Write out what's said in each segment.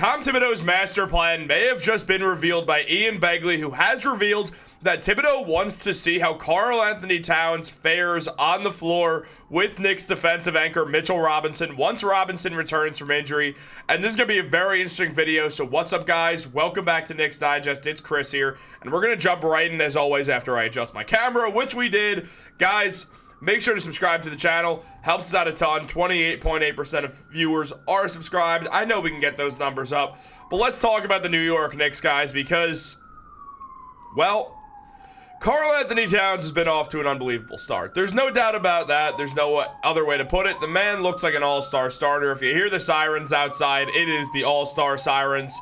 Tom Thibodeau's master plan may have just been revealed by Ian Begley, who has revealed that Thibodeau wants to see how Karl-Anthony Towns fares on the floor with Knicks defensive anchor Mitchell Robinson once Robinson returns from injury. And this is going to be a very interesting video. So what's up, guys? Welcome back to Knicks Digest. It's Chris here. And we're going to jump right in, as always, after I adjust my camera, which we did. Guys, make sure to subscribe to the channel. Helps us out a ton. 28.8% of viewers are subscribed. I know we can get those numbers up. But let's talk about the New York Knicks, guys, because, well, Karl-Anthony Towns has been off to an unbelievable start. There's no doubt about that. There's no other way to put it. The man looks like an all-star starter. If you hear the sirens outside, it is the all-star sirens.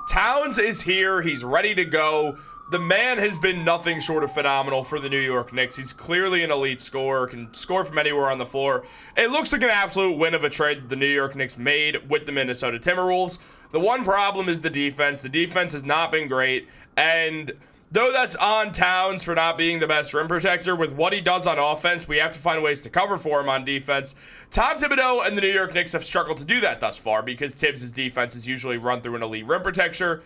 Towns is here. He's ready to go. The man has been nothing short of phenomenal for the New York Knicks. He's clearly an elite scorer, can score from anywhere on the floor. It looks like an absolute win of a trade that the New York Knicks made with the Minnesota Timberwolves. The one problem is the defense. The defense has not been great, and though that's on Towns for not being the best rim protector, with what he does on offense, we have to find ways to cover for him on defense. Tom Thibodeau and the New York Knicks have struggled to do that thus far because Tibbs' defense is usually run through an elite rim protector.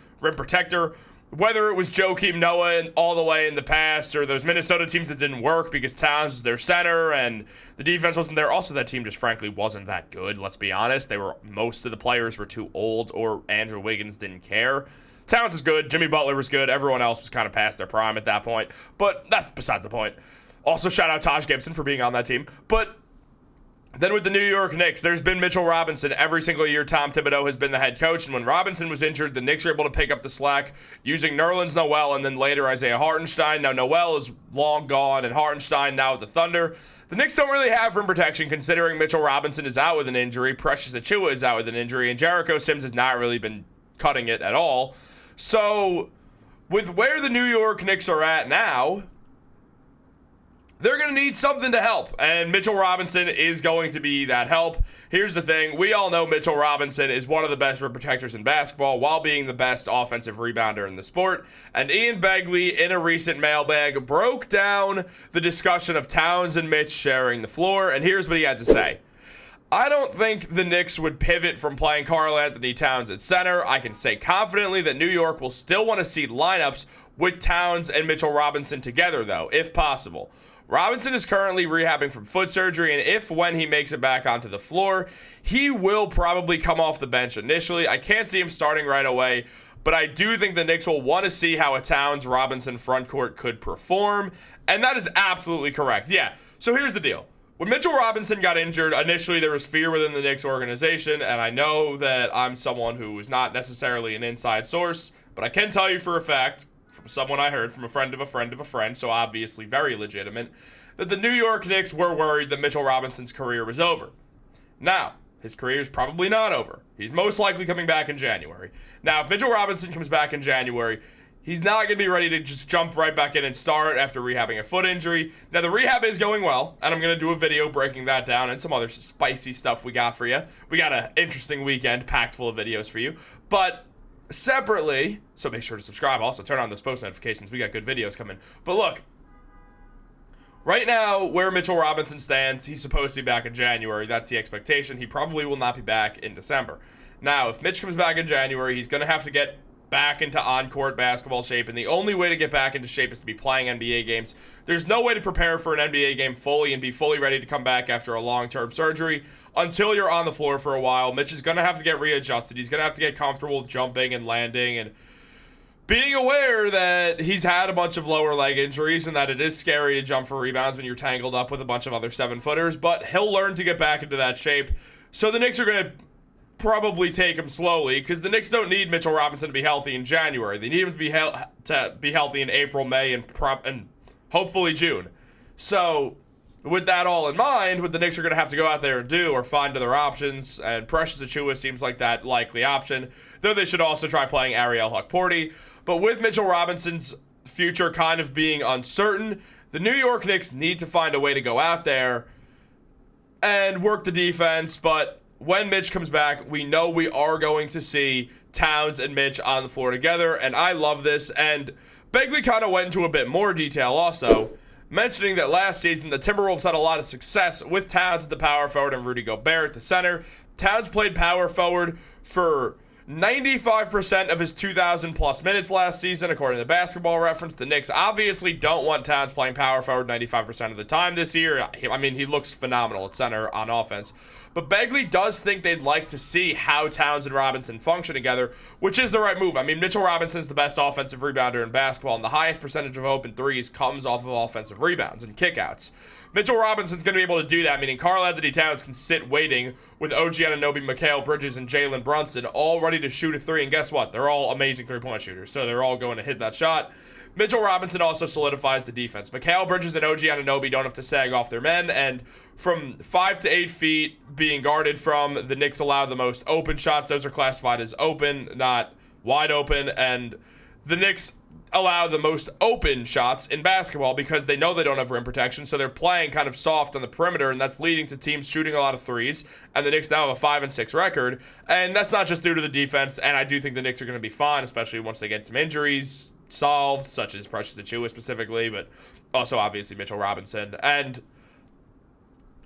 Whether it was Joakim Noah all the way in the past or those Minnesota teams that didn't work because Towns was their center and the defense wasn't there. Also, that team just frankly wasn't that good, let's be honest. Most of the players were too old, or Andrew Wiggins didn't care. Towns is good. Jimmy Butler was good. Everyone else was kind of past their prime at that point. But that's besides the point. Also, shout out Taj Gibson for being on that team. But then with the New York Knicks, there's been Mitchell Robinson. Every single year, Tom Thibodeau has been the head coach. And when Robinson was injured, the Knicks were able to pick up the slack using Nerlens Noel and then later Isaiah Hartenstein. Now, Noel is long gone and Hartenstein now with the Thunder. The Knicks don't really have rim protection considering Mitchell Robinson is out with an injury. Precious Achiuwa is out with an injury. And Jericho Sims has not really been cutting it at all. So, with where the New York Knicks are at now, they're going to need something to help, and Mitchell Robinson is going to be that help. Here's the thing. We all know Mitchell Robinson is one of the best rim protectors in basketball while being the best offensive rebounder in the sport, and Ian Begley, in a recent mailbag, broke down the discussion of Towns and Mitch sharing the floor, and here's what he had to say. I don't think the Knicks would pivot from playing Karl-Anthony Towns at center. I can say confidently that New York will still want to see lineups with Towns and Mitchell Robinson together, though, if possible. Robinson is currently rehabbing from foot surgery, and when he makes it back onto the floor, he will probably come off the bench initially. I can't see him starting right away, but I do think the Knicks will want to see how a Towns-Robinson frontcourt could perform, and that is absolutely correct. Yeah, so here's the deal. When Mitchell Robinson got injured, initially there was fear within the Knicks organization, and I know that I'm someone who is not necessarily an inside source, but I can tell you for a fact, from someone I heard, from a friend of a friend of a friend, so obviously very legitimate, that the New York Knicks were worried that Mitchell Robinson's career was over. Now, his career is probably not over. He's most likely coming back in January. Now, if Mitchell Robinson comes back in January, he's not going to be ready to just jump right back in and start after rehabbing a foot injury. Now, the rehab is going well, and I'm going to do a video breaking that down and some other spicy stuff we got for you. We got an interesting weekend packed full of videos for you. But separately, so make sure to subscribe. Also, turn on those post notifications. We got good videos coming. But look, right now, where Mitchell Robinson stands, he's supposed to be back in January. That's the expectation. He probably will not be back in December. Now, if Mitch comes back in January, he's going to have to get back into on-court basketball shape, and the only way to get back into shape is to be playing NBA games. There's no way to prepare for an NBA game fully and be fully ready to come back after a long-term surgery until you're on the floor for a while. Mitch is going to have to get readjusted. He's going to have to get comfortable with jumping and landing and being aware that he's had a bunch of lower leg injuries and that it is scary to jump for rebounds when you're tangled up with a bunch of other 7-footers, but he'll learn to get back into that shape. So the Knicks are going to probably take him slowly because the Knicks don't need Mitchell Robinson to be healthy in January. They need him to be healthy in April, May, and hopefully June. So with that all in mind, what the Knicks are going to have to go out there and do or find other options, and Precious Achiuwa seems like that likely option, though they should also try playing Ariel Hukporti. But with Mitchell Robinson's future kind of being uncertain, the New York Knicks need to find a way to go out there and work the defense, but when Mitch comes back, we know we are going to see Towns and Mitch on the floor together, and I love this. And Begley kind of went into a bit more detail also, mentioning that last season the Timberwolves had a lot of success with Towns at the power forward and Rudy Gobert at the center. Towns played power forward for 95% of his 2,000 plus minutes last season, according to Basketball Reference. The Knicks obviously don't want Towns playing power forward 95% of the time this year. I mean, he looks phenomenal at center on offense. But Begley does think they'd like to see how Towns and Robinson function together, which is the right move. I mean, Mitchell Robinson's the best offensive rebounder in basketball, and the highest percentage of open threes comes off of offensive rebounds and kickouts. Mitchell Robinson's going to be able to do that, meaning Karl-Anthony Towns can sit waiting with OG Anunoby, Mikal Bridges, and Jalen Brunson all ready to shoot a three, and guess what? They're all amazing three-point shooters, so they're all going to hit that shot. Mitchell Robinson also solidifies the defense. Mikal Bridges and OG Anunoby don't have to sag off their men, and from 5 to 8 feet being guarded from, the Knicks allow the most open shots. Those are classified as open, not wide open, and the Knicks allow the most open shots in basketball because they know they don't have rim protection, so they're playing kind of soft on the perimeter, and that's leading to teams shooting a lot of threes, and the Knicks now have a 5-6 record, and that's not just due to the defense, and I do think the Knicks are going to be fine, especially once they get some injuries solved, such as Precious Achiuwa specifically, but also obviously Mitchell Robinson. And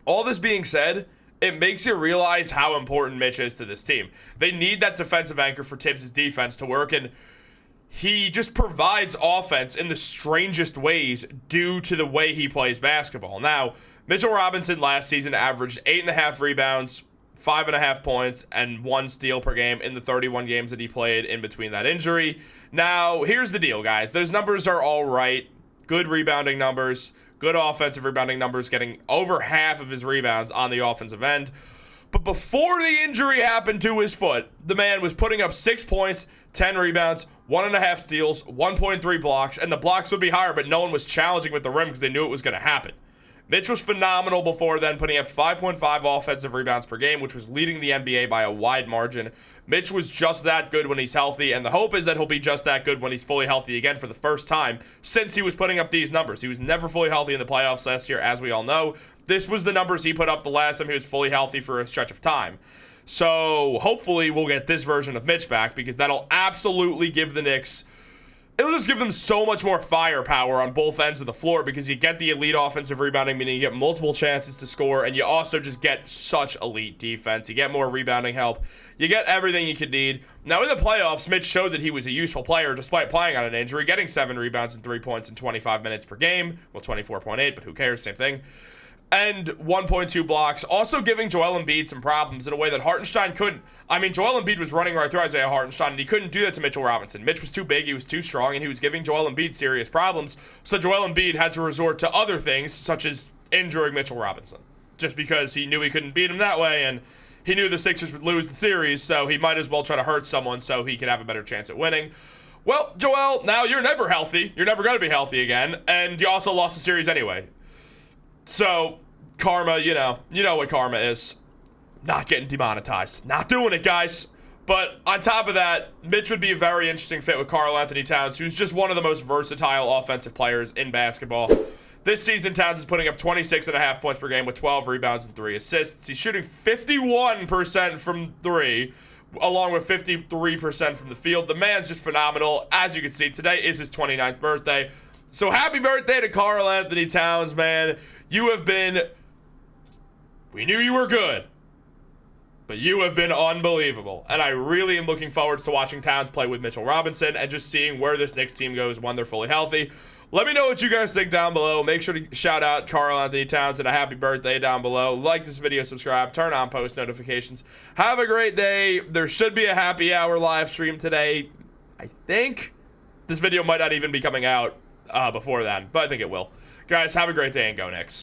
all this being said, it makes you realize how important Mitch is to this team. They need that defensive anchor for Tibbs' defense to work, and he just provides offense in the strangest ways due to the way he plays basketball. Now, Mitchell Robinson last season averaged 8.5 rebounds, 5.5 points, and 1 steal per game in the 31 games that he played in between that injury. Now, here's the deal, guys. Those numbers are all right. Good rebounding numbers, good offensive rebounding numbers, getting over half of his rebounds on the offensive end. But before the injury happened to his foot, the man was putting up 6 points, 10 rebounds, 1.5 steals, 1.3 blocks, and the blocks would be higher, but no one was challenging with the rim because they knew it was going to happen. Mitch was phenomenal before then, putting up 5.5 offensive rebounds per game, which was leading the NBA by a wide margin. Mitch was just that good when he's healthy, and the hope is that he'll be just that good when he's fully healthy again for the first time since he was putting up these numbers. He was never fully healthy in the playoffs last year, as we all know. This was the numbers he put up the last time he was fully healthy for a stretch of time. So hopefully we'll get this version of Mitch back, because that'll absolutely give the Knicks... It'll just give them so much more firepower on both ends of the floor, because you get the elite offensive rebounding, meaning you get multiple chances to score, and you also just get such elite defense. You get more rebounding help. You get everything you could need. Now, in the playoffs, Mitch showed that he was a useful player despite playing on an injury, getting 7 rebounds and 3 points in 25 minutes per game. Well, 24.8, but who cares? Same thing. And 1.2 blocks, also giving Joel Embiid some problems in a way that Hartenstein couldn't. I mean, Joel Embiid was running right through Isaiah Hartenstein, and he couldn't do that to Mitchell Robinson. Mitch was too big, he was too strong, and he was giving Joel Embiid serious problems, so Joel Embiid had to resort to other things, such as injuring Mitchell Robinson, just because he knew he couldn't beat him that way, and he knew the Sixers would lose the series, so he might as well try to hurt someone so he could have a better chance at winning. Well, Joel, now you're never healthy. You're never going to be healthy again, and you also lost the series anyway. So... karma, you know what karma is. Not getting demonetized. Not doing it, guys. But on top of that, Mitch would be a very interesting fit with Karl-Anthony Towns, who's just one of the most versatile offensive players in basketball. This season, Towns is putting up 26.5 points per game with 12 rebounds and 3 assists. He's shooting 51% from 3, along with 53% from the field. The man's just phenomenal. As you can see, today is his 29th birthday. So happy birthday to Karl-Anthony Towns, man. You have been... We knew you were good, but you have been unbelievable. And I really am looking forward to watching Towns play with Mitchell Robinson and just seeing where this Knicks team goes when they're fully healthy. Let me know what you guys think down below. Make sure to shout out Karl-Anthony Towns and a happy birthday down below. Like this video, subscribe, turn on post notifications. Have a great day. There should be a happy hour live stream today. I think this video might not even be coming out before then, but I think it will. Guys, have a great day and go Knicks.